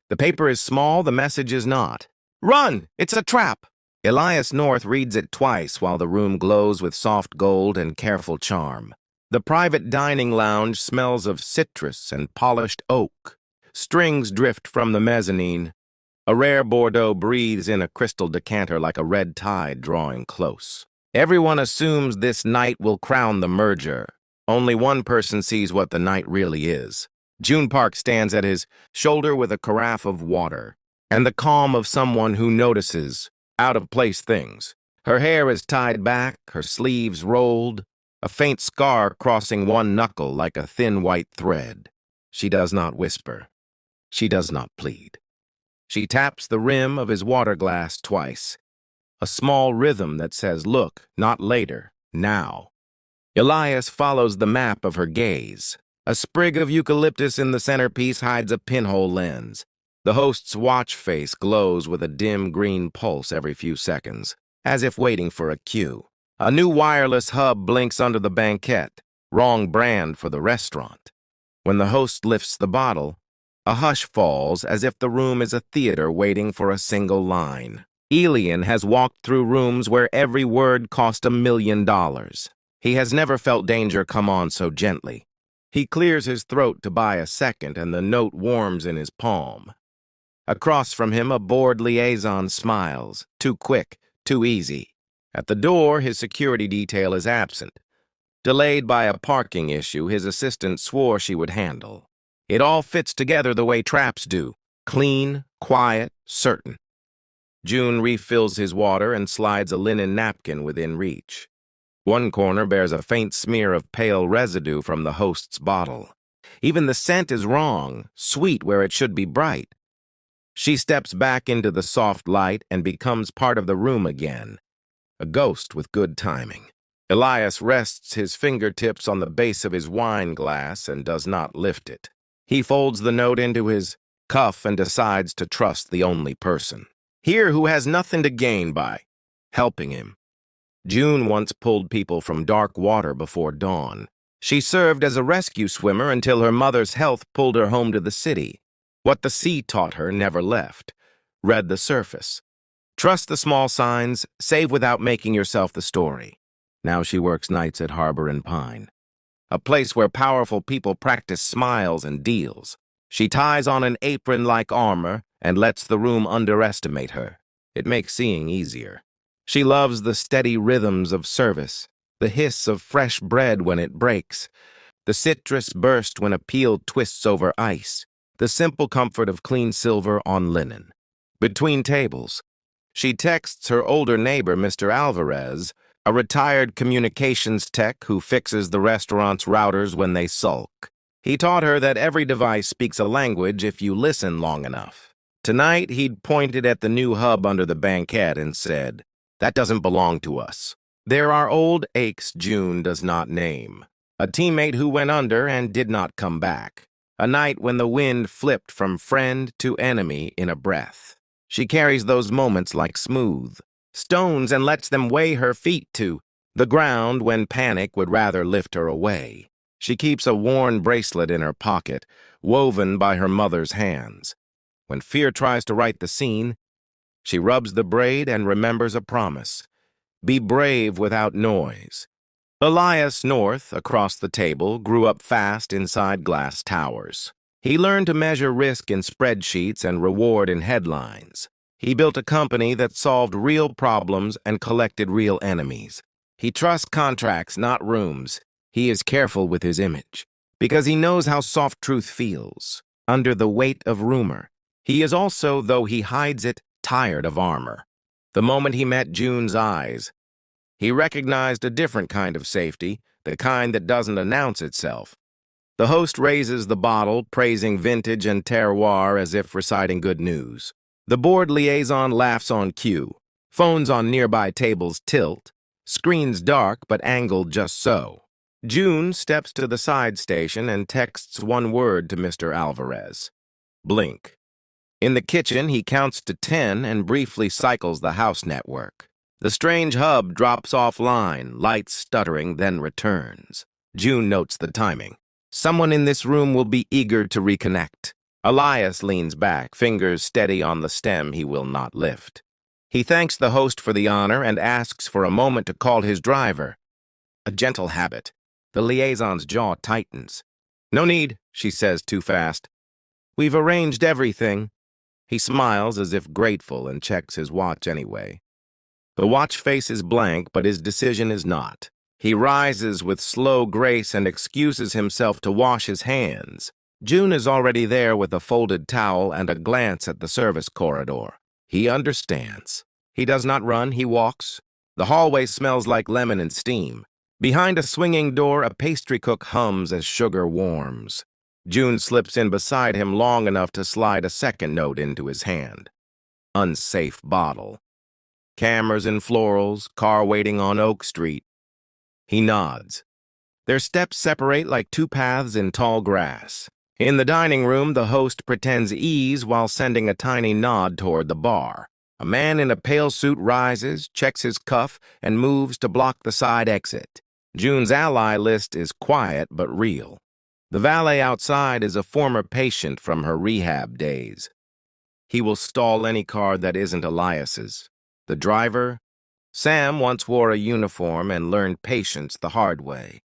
The paper is small, the message is not. Run! It's a trap! Elias North reads it twice while the room glows with soft gold and careful charm. The private dining lounge smells of citrus and polished oak. Strings drift from the mezzanine. A rare Bordeaux breathes in a crystal decanter like a red tide drawing close. Everyone assumes this night will crown the merger. Only one person sees what the night really is. June Park stands at his shoulder with a carafe of water, and the calm of someone who notices out-of-place things. Her hair is tied back, her sleeves rolled, a faint scar crossing one knuckle like a thin white thread. She does not whisper. She does not plead. She taps the rim of his water glass twice, a small rhythm that says, look, not later, now. Elias follows the map of her gaze. A sprig of eucalyptus in the centerpiece hides a pinhole lens. The host's watch face glows with a dim green pulse every few seconds, as if waiting for a cue. A new wireless hub blinks under the banquette, wrong brand for the restaurant. When the host lifts the bottle, a hush falls as if the room is a theater waiting for a single line. Elian has walked through rooms where every word cost $1 million. He has never felt danger come on so gently. He clears his throat to buy a second, and the note warms in his palm. Across from him, a bored liaison smiles. Too quick, too easy. At the door, his security detail is absent. Delayed by a parking issue his assistant swore she would handle. It all fits together the way traps do. Clean, quiet, certain. June refills his water and slides a linen napkin within reach. One corner bears a faint smear of pale residue from the host's bottle. Even the scent is wrong, sweet where it should be bright. She steps back into the soft light and becomes part of the room again, a ghost with good timing. Elias rests his fingertips on the base of his wine glass and does not lift it. He folds the note into his cuff and decides to trust the only person here who has nothing to gain by helping him. June once pulled people from dark water before dawn. She served as a rescue swimmer until her mother's health pulled her home to the city. What the sea taught her never left. Read the surface. Trust the small signs, save without making yourself the story. Now she works nights at Harbor and Pine, a place where powerful people practice smiles and deals. She ties on an apron like armor and lets the room underestimate her. It makes seeing easier. She loves the steady rhythms of service, the hiss of fresh bread when it breaks, the citrus burst when a peel twists over ice, the simple comfort of clean silver on linen. Between tables, she texts her older neighbor, Mr. Alvarez, a retired communications tech who fixes the restaurant's routers when they sulk. He taught her that every device speaks a language if you listen long enough. Tonight, he'd pointed at the new hub under the banquette and said, "That doesn't belong to us." There are old aches June does not name. A teammate who went under and did not come back. A night when the wind flipped from friend to enemy in a breath. She carries those moments like smooth stones and lets them weigh her feet to the ground when panic would rather lift her away. She keeps a worn bracelet in her pocket, woven by her mother's hands. When fear tries to write the scene, she rubs the braid and remembers a promise. Be brave without noise. Elias North, across the table, grew up fast inside glass towers. He learned to measure risk in spreadsheets and reward in headlines. He built a company that solved real problems and collected real enemies. He trusts contracts, not rooms. He is careful with his image, because he knows how soft truth feels, under the weight of rumor. He is also, though he hides it, tired of armor. The moment he met June's eyes, he recognized a different kind of safety, the kind that doesn't announce itself. The host raises the bottle, praising vintage and terroir as if reciting good news. The bored liaison laughs on cue. Phones on nearby tables tilt. Screens dark but angled just so. June steps to the side station and texts one word to Mr. Alvarez. Blink. In the kitchen, he counts to 10 and briefly cycles the house network. The strange hub drops offline, lights stuttering, then returns. June notes the timing. Someone in this room will be eager to reconnect. Elias leans back, fingers steady on the stem he will not lift. He thanks the host for the honor and asks for a moment to call his driver. A gentle habit. The liaison's jaw tightens. "No need," she says too fast. "We've arranged everything." He smiles as if grateful and checks his watch anyway. The watch face is blank, but his decision is not. He rises with slow grace and excuses himself to wash his hands. June is already there with a folded towel and a glance at the service corridor. He understands. He does not run, he walks. The hallway smells like lemon and steam. Behind a swinging door, a pastry cook hums as sugar warms. June slips in beside him long enough to slide a second note into his hand. Unsafe bottle. Cameras and florals, car waiting on Oak Street. He nods. Their steps separate like two paths in tall grass. In the dining room, the host pretends ease while sending a tiny nod toward the bar. A man in a pale suit rises, checks his cuff, and moves to block the side exit. June's ally list is quiet but real. The valet outside is a former patient from her rehab days. He will stall any car that isn't Elias's. The driver? Sam once wore a uniform and learned patience the hard way.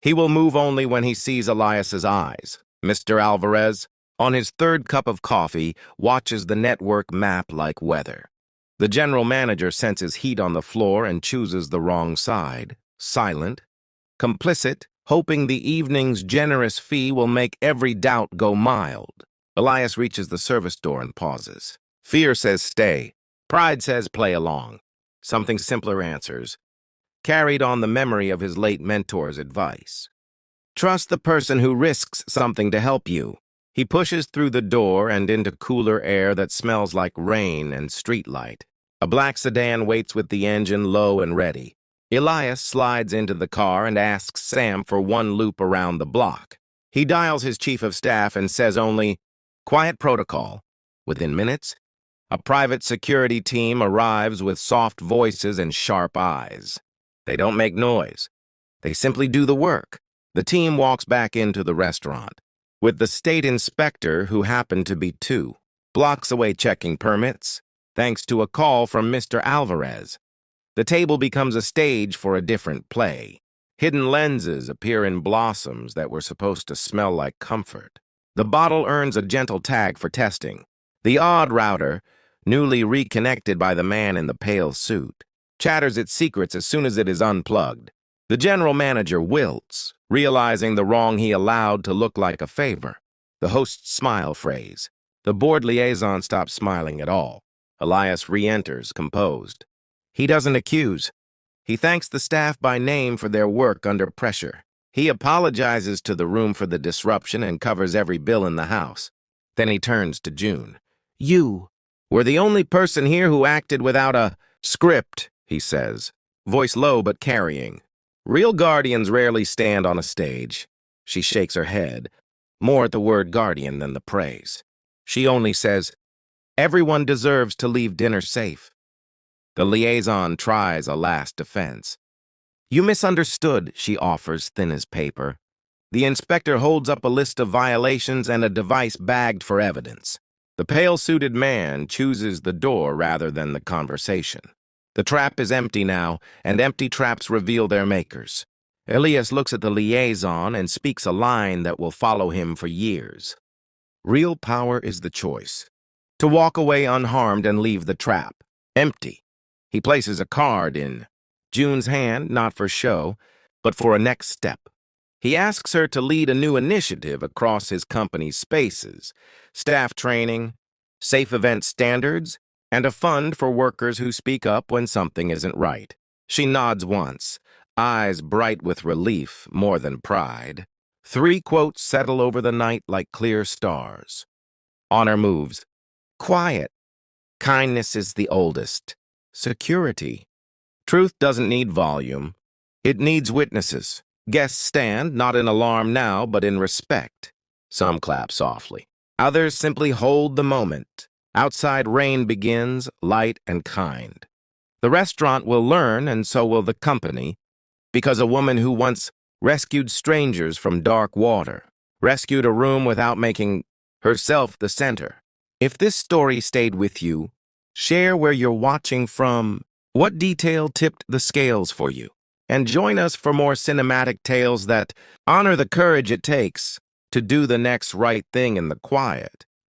He will move only when he sees Elias's eyes. Mr. Alvarez, on his third cup of coffee, watches the network map like weather. The general manager senses heat on the floor and chooses the wrong side. Silent, complicit, hoping the evening's generous fee will make every doubt go mild. Elias reaches the service door and pauses. Fear says stay. Pride says play along. Something simpler answers, carried on the memory of his late mentor's advice. Trust the person who risks something to help you. He pushes through the door and into cooler air that smells like rain and streetlight. A black sedan waits with the engine low and ready. Elias slides into the car and asks Sam for one loop around the block. He dials his chief of staff and says only, "Quiet protocol." Within minutes, a private security team arrives with soft voices and sharp eyes. They don't make noise. They simply do the work. The team walks back into the restaurant, with the state inspector, who happened to be two, blocks away checking permits, thanks to a call from Mr. Alvarez. The table becomes a stage for a different play. Hidden lenses appear in blossoms that were supposed to smell like comfort. The bottle earns a gentle tag for testing. The odd router, newly reconnected by the man in the pale suit, chatters its secrets as soon as it is unplugged. The general manager wilts, realizing the wrong he allowed to look like a favor. The host's smile phrase. The board liaison stops smiling at all. Elias re-enters, composed. He doesn't accuse. He thanks the staff by name for their work under pressure. He apologizes to the room for the disruption and covers every bill in the house. Then he turns to June. "You were the only person here who acted without a script," he says, voice low but carrying. "Real guardians rarely stand on a stage." She shakes her head, more at the word guardian than the praise. She only says, "Everyone deserves to leave dinner safe." The liaison tries a last defense. "You misunderstood," she offers, thin as paper. The inspector holds up a list of violations and a device bagged for evidence. The pale-suited man chooses the door rather than the conversation. The trap is empty now, and empty traps reveal their makers. Elias looks at the liaison and speaks a line that will follow him for years. Real power is the choice. To walk away unharmed and leave the trap empty. He places a card in June's hand, not for show, but for a next step. He asks her to lead a new initiative across his company's spaces, staff training, safe event standards, and a fund for workers who speak up when something isn't right. She nods once, eyes bright with relief more than pride. 3 quotes settle over the night like clear stars. Honor moves. Quiet. Kindness is the oldest. Security. Truth doesn't need volume. It needs witnesses. Guests stand, not in alarm now, but in respect. Some clap softly. Others simply hold the moment. Outside rain begins, light and kind. The restaurant will learn, and so will the company, because a woman who once rescued strangers from dark water, rescued a room without making herself the center. If this story stayed with you, share where you're watching from, what detail tipped the scales for you, and join us for more cinematic tales that honor the courage it takes to do the next right thing in the quiet.